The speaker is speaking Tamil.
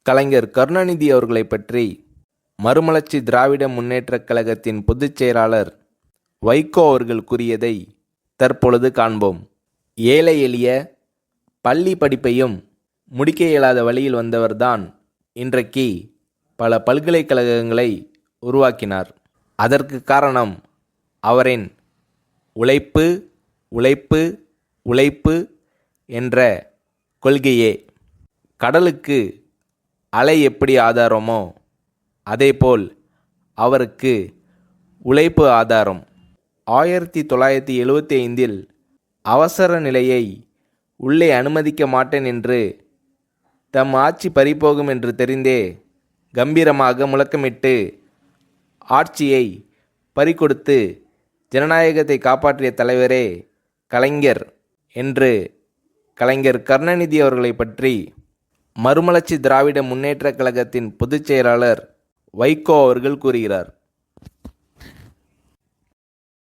கலைஞர் கருணாநிதி அவர்களை பற்றி மறுமலர்ச்சி திராவிட முன்னேற்றக் கழகத்தின் பொதுச் செயலாளர் வைகோ அவர்கள் கூறியதை தற்பொழுது காண்போம். ஏழை எளிய பள்ளி படிப்பையும் முடிக்க இயலாத வழியில் வந்தவர்தான் இன்றைக்கு பல பல்கலைக்கழகங்களை உருவாக்கினார். அதற்கு காரணம் அவரின் உழைப்பு உழைப்பு உழைப்பு என்ற கொள்கையே. கடலுக்கு அலை எப்படி ஆதாரமோ அதேபோல் அவருக்கு உழைப்பு ஆதாரம். 1975 அவசர நிலையை உள்ளே அனுமதிக்க மாட்டேன் என்று தம் ஆட்சி பறிபோகும் என்று தெரிந்தே கம்பீரமாக முழக்கமிட்டு ஆட்சியை பறிகொடுத்து ஜனநாயகத்தை காப்பாற்றிய தலைவரே கலைஞர் என்று கலைஞர் கருணாநிதி அவர்களை பற்றி மறுமலர்ச்சி திராவிட முன்னேற்றக் கழகத்தின் பொதுச் செயலாளர் வைகோ அவர்கள் கூறுகிறார்.